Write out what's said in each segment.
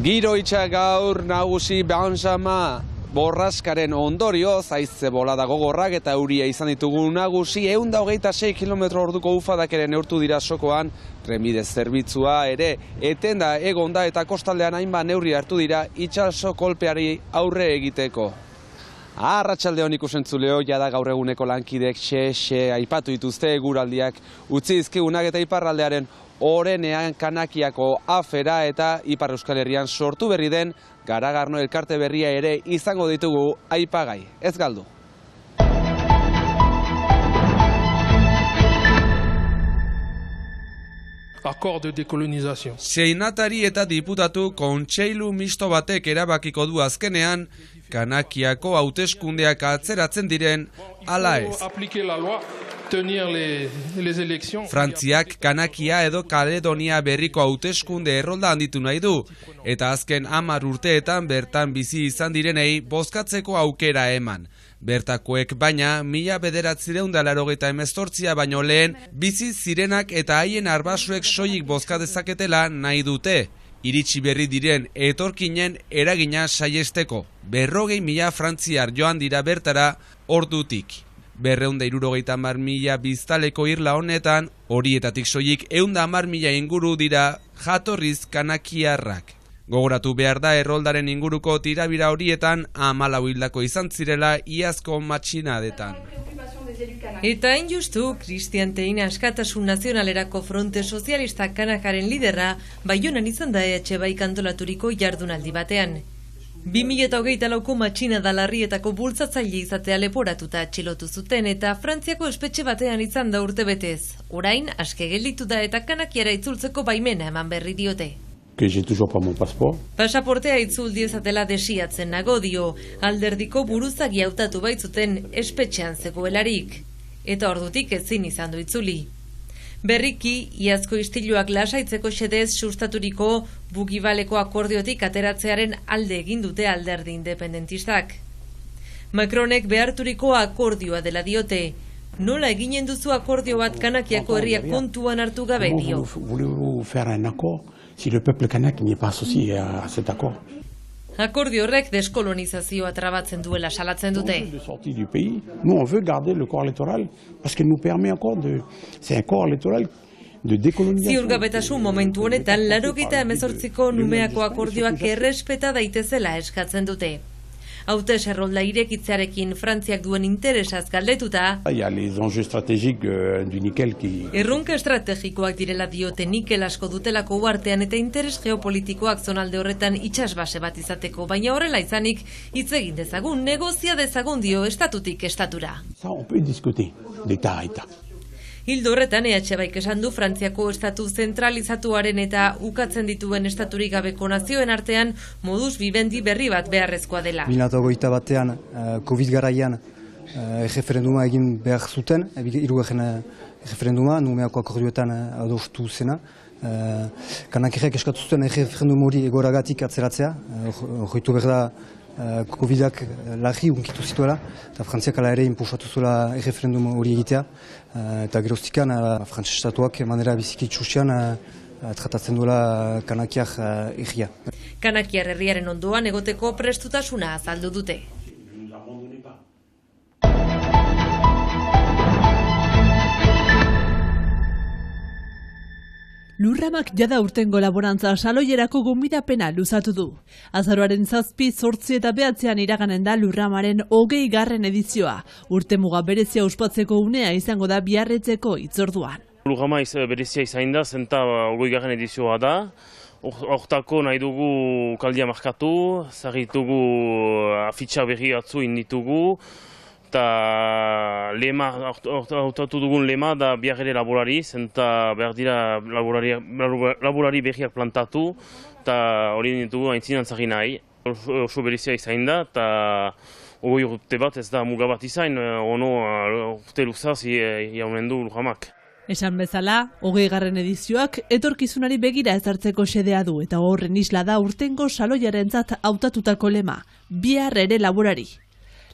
Giroitza gaur nagusi Benjama borraskaren ondorio, haize bolada gogorrak eta euria izan ditugu nagusi, 126 km/h ufadak ere neurtu dira sokoan, trenbide zerbitzua ere etenda egonda eta kostaldean hainbat neurri hartu dira itsaso kolpeari aurre egiteko. Arratsaldeon ikusentzuleo, jada gaur eguneko lankidek xe aipatu dituzte eguraldiak utzi dizkigunak eta iparraldearen orenean Kanakiako afera eta Ipar Euskal Herrian sortu berri den Garagarno elkarte berria ere izango ditugu aipagai. Ez galdu. Accord de décolonisation. Senatari eta diputatu kontseilu misto batek erabakiko du azkenean Kanakiako hauteskundeak atzeratzen diren ala ez. Frantziak Kanakia edo Kaledonia berriko hauteskunde errolda handitu nahi du, eta azken 10 urteetan bertan bizi izan direnei bozkatzeko aukera eman. Bertakoek baina 1988 baino lehen bizi zirenak eta haien arbasuek soilik bozka dezaketela nahi dute. Iritsi berri diren etorkinen eragina saihesteko. 40.000 frantziar joan dira bertara ordutik. 270.000 biztaleko irla honetan, horietatik soilik 110.000 inguru dira jatorriz kanakiarrak. Gogoratu behar da erroldaren inguruko tirabira horietan 14 hildako izan zirela iazko matxinadetan. Eta hain justu, Cristian Teina Askatasun Nazionalerako Fronte Sozialista Kanakaren liderra Baionan izan da EH Baik antolaturiko jardunaldi batean. 2024ko matxinada larrietako bultzatzaile izatea leporatuta atxilotu zuten eta Frantziako espetxe batean izan da urtebetez. Orain, aske gelditu da eta Kanakiara itzultzeko baimena eman berri diote. Pasaportea itzul diezatela desiatzen nago dio, alderdiko buruzagi hautatu baitzuten espetxean zegoelarik. Eta ordutik ezin izan du itzuli. Berriki, iazko istiluak lasaitzeko xedez sustaturiko bugibaleko akordiotik ateratzearen alde egin dute alderdi independentistak. Macronek beharturiko akordioa dela diote. Nola eginen duzu akordio bat Kanakiako herriak kontuan hartu gabe dio. Si le peuple kanak n'est pas associé à cet accord. Akordio horrek deskolonizazioa trabatzen duela salatzen dute. Nous on veut garder le corps électoral parce qu'il nous permet encore c'est un corps électoral de décolonisation. Ziurgabetasun momentu honetan 98ko Numeako akordioak errespeta daitezela eskatzen dute. Hautes errolda irekitzearekin Frantziak duen interesaz galdetuta, erronka estrategikoak direla diote nikel asko dutelako uartean eta interes geopolitikoak zonalde horretan itsasbase bat izateko, baina horrela izanik hitz egin dezagun, negozia dezagun dio estatutik estatura. Hildo horretan EH Baik esan du Frantziako estatu zentralizatuaren eta ukatzen dituen estaturik gabeko nazioen artean modus vivendi berri bat beharrezkoa dela. 2021 Covid garaian erreferenduma egin behar zuten, hirugarren erreferenduma, Numeako akordioetan adostu zena. Kanakirek eskatu zuten erreferendum hori egoragatik atzeratzea, horretu behar da Covidak larri unkitu zituela, eta Frantziak ala ere inpusatu zuela erreferendum hori egitea, eta geroztikan Frantses estatuak manera biziki txusian tratatzen duela Kanakiar herria. Kanakiar herriaren ondoan egoteko prestutasuna azaldu dute. Lurramak jada urtengo laborantza saloierako gonbidapena luzatu du. Azaroaren 7, 8 eta 9 iraganen da Lurramaren 20. edizioa. Urtemuga berezia ospatzeko unea izango da biarretzeko hitzorduan. Lurrama berezia izan da, zenta 20. edizioa da. Hortako nahi dugu kaldia markatu, zarritugu afitxa berri atzu inditugu, eta hautatu dugun lema da biar ere laborari, zenta behar dira laborari berriak plantatu, eta hori ditugu aintzinan zari nahi. Oso berezia izan da, eta 20 urte bat ez da mugabat izan, ono urte luzaz jaunen du Lurramak. Esan bezala, 20. edizioak etorkizunari begira ezartzeko xedea du, eta horren isla da urtengo saloiarentzat hautatutako lema, bihar ere laborari.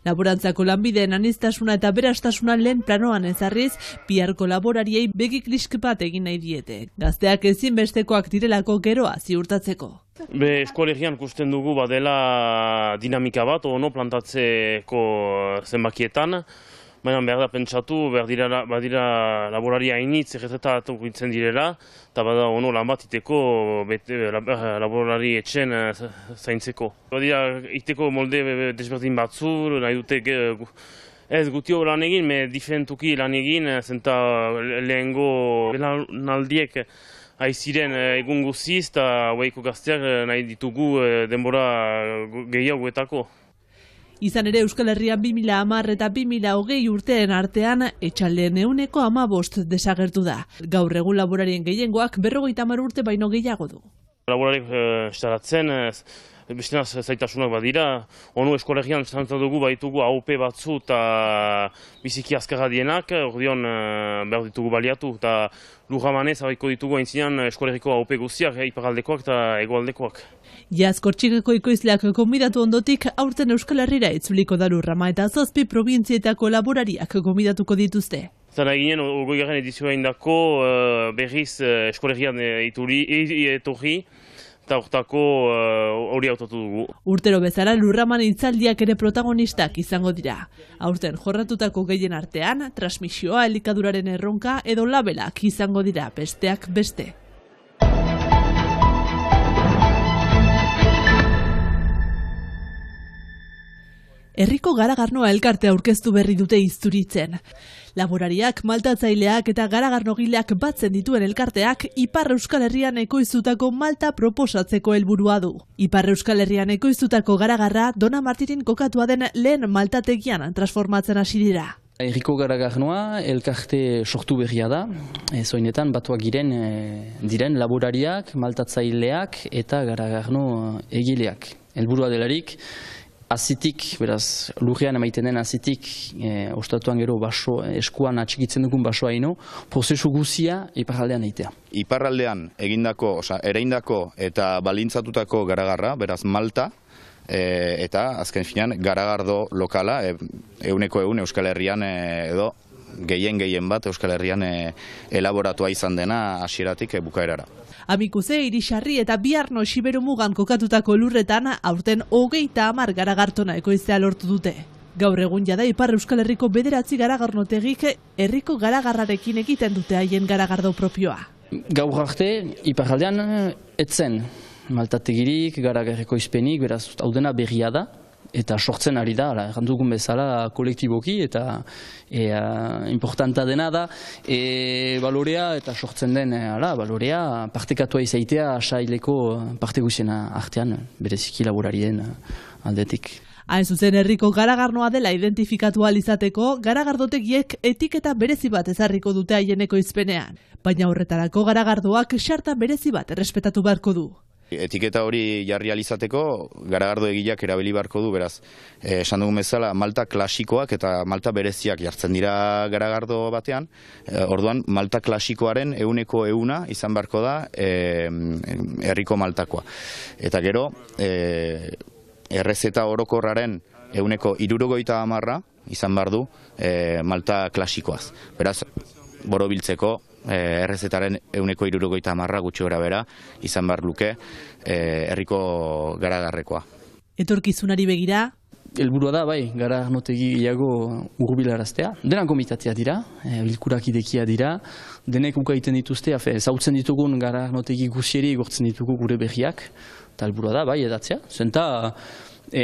Laborantzako lanbideen aniztasuna eta berastasuna lehen planoan ezarriz, biharko laborariei begiklisk bat egin nahi diete. Gazteak ezinbestekoak direlako geroa ziurtatzeko. Eskolegian ikusten dugu badela dinamika bat, ono plantatzeko zenbakietan, baina behar da pentsatu, badira laborari hainitz erretretatu gintzen direla, eta bada ono lan bat iteko laborari etxen zaintzeko. Badira iteko molde desberdin batzu, nahi dute ez gutio lan egin, diferentuki lan egin, zenta lehengo belanaldiek aiziren egun guziz eta haueiko gazteak nahi ditugu denbora gehiagoetako. Izan ere Euskal Herrian 2010 eta 2020 urteen artean etxaldeen 15% desagertu da. Gaur egun laborarien gehiengoak 50 urte baino gehiago du. Laborariek estaratzen, beste zaitasunak badira, onu eskolegian zantzat dugu baitugu AOP batzu eta biziki azkarra dienak, ordeon behar ditugu baliatu, eta lujamanez abaiko ditugu aintzinean eskolegiko AOP guztiak, iparaldekoak eta hegoaldekoak. Jaz Kortxigako ekoizleak konbidatu ondotik, aurten Euskal Herrira itzuliko da Lurrama eta 7 probintzietako laborariak konbidatuko dituzte. Zara eginen, 20. edizioa indako berriz eskolegian etorri, eta hortako hori hautatu dugu. Urtero bezala Lurraman hitzaldiak ere protagonistak izango dira. Aurten jorratutako gehien artean, transmisioa, elikaduraren erronka edo labelak izango dira, besteak beste. Herriko garagarnoa elkartea aurkeztu berri dute Izturitzen. Laborariak, maltatzaileak eta garagarnogileak batzen dituen elkarteak Ipar Euskal Herrian ekoiztutako malta proposatzeko helburua du. Ipar Euskal Herrian ekoiztutako garagarra Dona Martirin kokatua den lehen maltategian transformatzen hasi dira. Herriko garagarnoa elkarte sortu berria da, zoinetan batuak diren laborariak, maltatzaileak eta garagarno egileak. Helburua delarik, azitik, beraz, lurrean emaiten den azitik, ostatuan gero eskuan atxikitzen dugun basoa ino, prozesu guzia iparraldean egitea. Iparraldean ereindako eta balintzatutako garagarra, beraz malta, eta azken finean garagardo lokala, 100% Euskal Herrian edo gehien bat Euskal Herrian elaboratua izan dena hasieratik bukaerara. Amikuze, Irisarri eta Biarno Siberu mugan kokatutako lurretan aurten 30 garagartona ekoiztea lortu dute. Gaur egun jada Ipar Euskal Herriko 9 garagarnotegik herriko garagarrarekin egiten dute haien garagardo propioa. Gaur arte iparraldean etzen maltategirik, garagarreko izpenik, beraz hau dena berria da. Eta sortzen ari da, errandugun bezala kolektiboki eta importanta dena da balorea eta sortzen den balorea partekatua izaitea saileko parte guztiena artean bereziki laborarien aldetik. Hain zuzen herriko garagarnoa dela identifikatu ahal izateko, garagardotegiek etiketa berezi bat ezarriko dute haien ekoizpenean. Baina horretarako garagardoak xarta berezi bat errespetatu beharko du. Etiketa hori jarri alizateko, garagardo egileak erabili beharko du, beraz, esan dugun bezala, malta klasikoak eta malta bereziak jartzen dira garagardo batean, orduan, malta klasikoaren 100% izan beharko da herriko maltakoa. Eta gero, errezeta orokorraren 70% izan behar du malta klasikoaz. Beraz, borobiltzeko, errezetaren 70% gutxi gora bera izan behar luke herriko garagarrekoa. Etorkizunari begira? Helburua da, bai, garagarnotegi gehiago hurbilaraztea. Denak komitatzea dira, bilkurak idekia dira, denek ukaiten dituzte, zautzen ditugun garagarnotegi guzieri gortzen ditugu gure berriak, eta helburua da, bai, edatzea. Zenta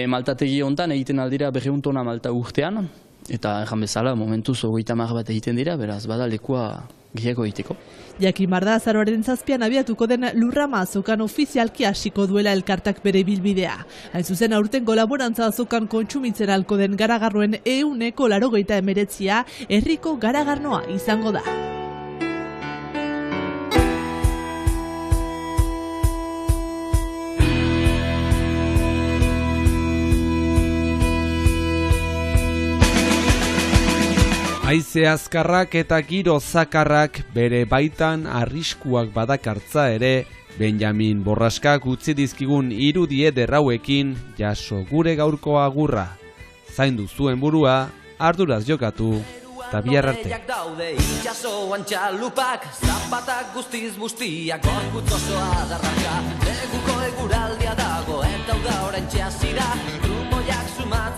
maltategi hontan egiten aldira 200 tona malta urtean, eta erran bezala momentuz 30 bat egiten dira, beraz bada lekua gehiago egiteko. Jakin bar da azaroaren 7 abiatuko den Lurrama azokan ofizialki hasiko duela elkartak bere bilbidea. Hain zuzen aurtengo laborantza azokan kontsumitzen alko den garagarroen 189 herriko garagarnoa izango da. Haize azkarrak eta giro zakarrak bere baitan arriskuak badakartza ere, Benjamin Borraskak utzi dizkigun irudie derrauekin jaso gure gaurko agurra. zaindu zuen burua, arduraz jokatu, eta bihar arte. Daude itxasoan txalupak, zapatak guztiz bustiak, gorputz osoa darraka, neguko eguraldia dago, eta uda orain txasira, trumoiak sumat